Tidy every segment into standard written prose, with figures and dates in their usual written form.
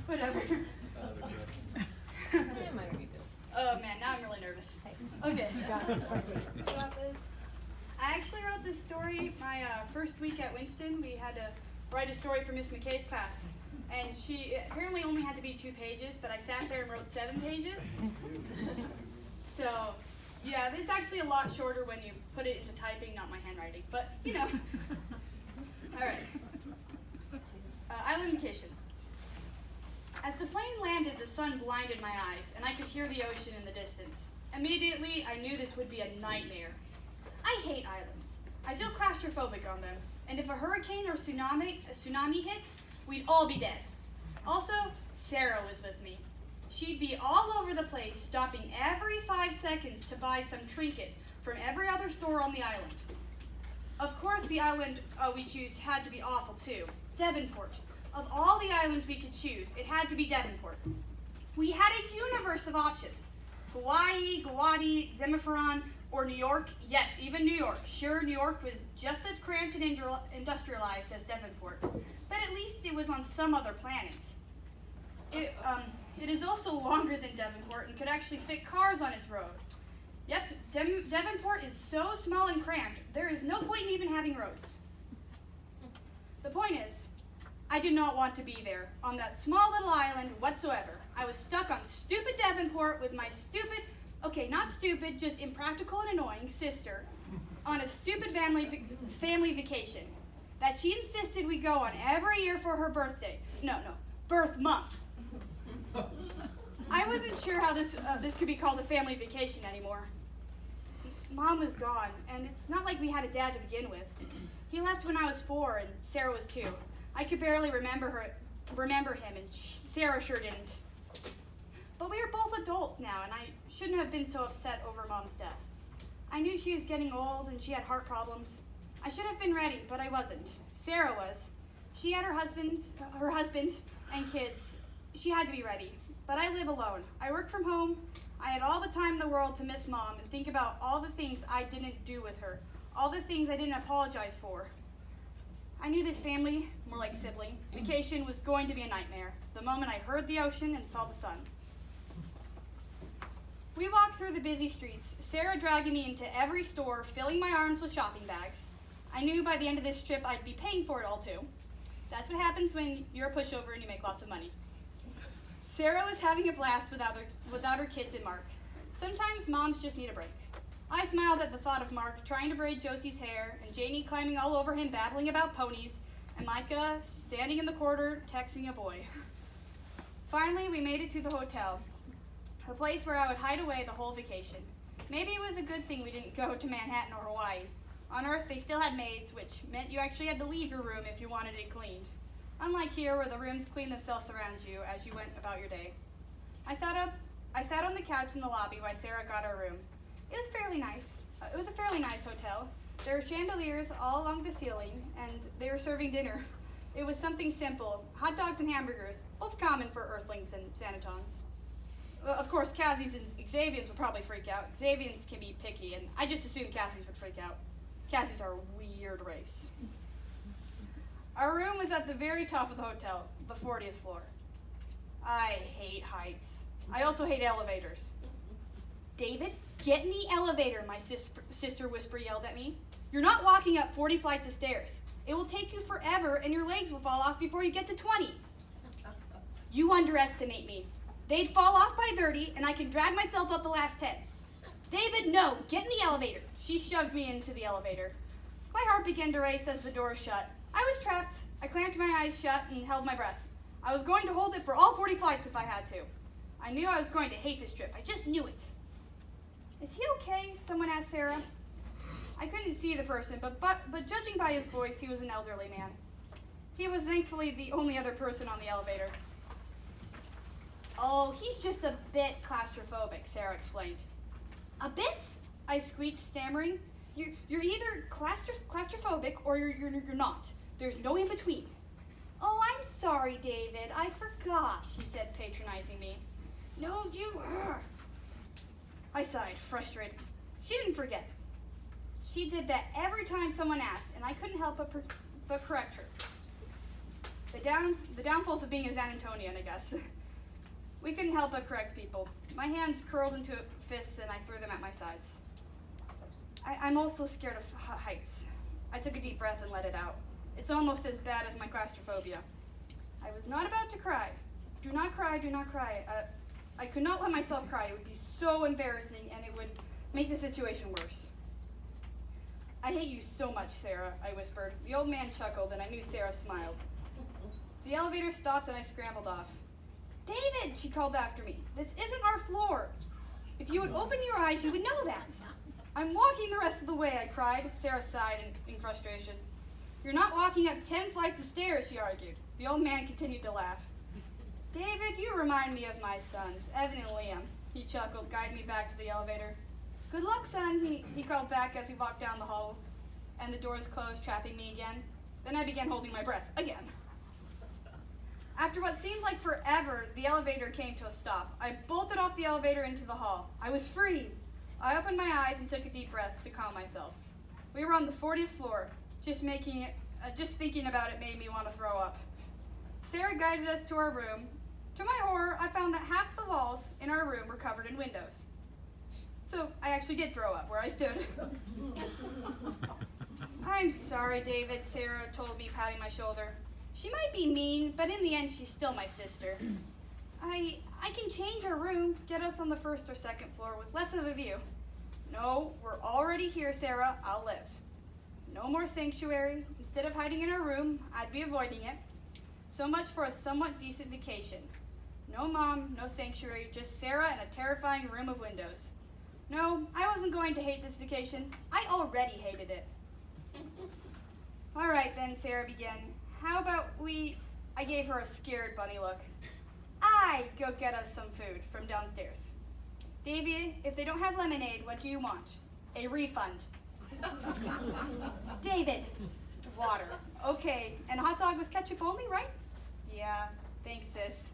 Whatever. Oh man, now I'm really nervous. Okay. You got this. I actually wrote this story my first week at Winston. We had to write a story for Miss McKay's class. And she apparently only had to be 2 pages, but I sat there and wrote 7 pages. So, yeah, this is actually a lot shorter when you put it into typing, not my handwriting. But, you know. All right. Island vacation. As the plane landed, the sun blinded my eyes, and I could hear the ocean in the distance. Immediately, I knew this would be a nightmare. I hate islands. I feel claustrophobic on them, and if a hurricane or tsunami hits, we'd all be dead. Also, Sarah was with me. She'd be all over the place, stopping every 5 seconds to buy some trinket from every other store on the island. Of course, the island we choose had to be awful too. Devonport. Of all the islands we could choose, it had to be Devonport. We had a universe of options. Hawaii, Guwahati, Zemiferon, or New York. Yes, even New York. Sure, New York was just as cramped and industrialized as Devonport, but at least it was on some other planet. It is also longer than Devonport and could actually fit cars on its road. Yep, Devonport is so small and cramped, there is no point in even having roads. The point is, I did not want to be there, on that small little island whatsoever. I was stuck on stupid Devonport with my stupid, okay, not stupid, just impractical and annoying sister on a stupid family vacation that she insisted we go on every year for her birthday. No, birth month. I wasn't sure how this could be called a family vacation anymore. Mom was gone, and it's not like we had a dad to begin with. He left when I was 4 and Sarah was 2. I could barely remember him, and Sarah sure didn't. But we are both adults now, and I shouldn't have been so upset over Mom's death. I knew she was getting old and she had heart problems. I should have been ready, but I wasn't. Sarah was. She had her husband and kids. She had to be ready. But I live alone. I work from home. I had all the time in the world to miss Mom and think about all the things I didn't do with her, all the things I didn't apologize for. I knew this family, more like sibling, vacation was going to be a nightmare the moment I heard the ocean and saw the sun. We walked through the busy streets, Sarah dragging me into every store, filling my arms with shopping bags. I knew by the end of this trip I'd be paying for it all too. That's what happens when you're a pushover and you make lots of money. Sarah was having a blast without her kids and Mark. Sometimes moms just need a break. I smiled at the thought of Mark trying to braid Josie's hair, and Janie climbing all over him babbling about ponies, and Micah standing in the corner texting a boy. Finally, we made it to the hotel, a place where I would hide away the whole vacation. Maybe it was a good thing we didn't go to Manhattan or Hawaii. On Earth, they still had maids, which meant you actually had to leave your room if you wanted it cleaned. Unlike here, where the rooms clean themselves around you as you went about your day. I sat on the couch in the lobby while Sarah got her room. It was fairly nice. It was a fairly nice hotel. There were chandeliers all along the ceiling, and they were serving dinner. It was something simple, hot dogs and hamburgers, both common for Earthlings and Sanitons. Of course, Cassies and Xavians would probably freak out. Xavians can be picky, and I just assumed Cassies would freak out. Cassies are a weird race. Our room was at the very top of the hotel, the 40th floor. I hate heights. I also hate elevators. David, get in the elevator, my sister whisper yelled at me. You're not walking up 40 flights of stairs. It will take you forever and your legs will fall off before you get to 20. You underestimate me. They'd fall off by 30 and I can drag myself up the last 10. David, no, get in the elevator. She shoved me into the elevator. My heart began to race as the door shut. I was trapped. I clamped my eyes shut and held my breath. I was going to hold it for all 40 flights if I had to. I knew I was going to hate this trip. I just knew it. Is he okay? Someone asked Sarah. I couldn't see the person, but judging by his voice, he was an elderly man. He was thankfully the only other person on the elevator. Oh, he's just a bit claustrophobic, Sarah explained. A bit? I squeaked, stammering. You're either claustrophobic or you're not. There's no in between. Oh, I'm sorry, David. I forgot, she said, patronizing me. No, you... I sighed, frustrated. She didn't forget. She did that every time someone asked, and I couldn't help but correct her. The downfalls of being a San Antonian, I guess. We couldn't help but correct people. My hands curled into fists and I threw them at my sides. I'm also scared of heights. I took a deep breath and let it out. It's almost as bad as my claustrophobia. I was not about to cry. Do not cry, do not cry. I could not let myself cry. It would be so embarrassing and it would make the situation worse. I hate you so much, Sarah, I whispered. The old man chuckled and I knew Sarah smiled. The elevator stopped and I scrambled off. David, she called after me. This isn't our floor. If you would open your eyes, you would know that. I'm walking the rest of the way, I cried. Sarah sighed in frustration. You're not walking up 10 flights of stairs, she argued. The old man continued to laugh. David, you remind me of my sons, Evan and Liam. He chuckled, guiding me back to the elevator. Good luck, son, he called back as we walked down the hall, and the doors closed, trapping me again. Then I began holding my breath again. After what seemed like forever, the elevator came to a stop. I bolted off the elevator into the hall. I was free. I opened my eyes and took a deep breath to calm myself. We were on the 40th floor. Just thinking about it made me want to throw up. Sarah guided us to our room. To my horror, I found that half the walls in our room were covered in windows. So I actually did throw up where I stood. I'm sorry, David, Sarah told me, patting my shoulder. She might be mean, but in the end, she's still my sister. I can change our room, get us on the first or second floor with less of a view. No, we're already here, Sarah. I'll live. No more sanctuary. Instead of hiding in her room, I'd be avoiding it. So much for a somewhat decent vacation. No mom, no sanctuary, just Sarah in a terrifying room of windows. No, I wasn't going to hate this vacation. I already hated it. All right then, Sarah began. How about I gave her a scared bunny look. I go get us some food from downstairs. Davy, if they don't have lemonade, what do you want? A refund. David, water. Okay, and a hot dog with ketchup only, right? Yeah, thanks, sis.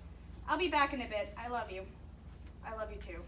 I'll be back in a bit. I love you. I love you too.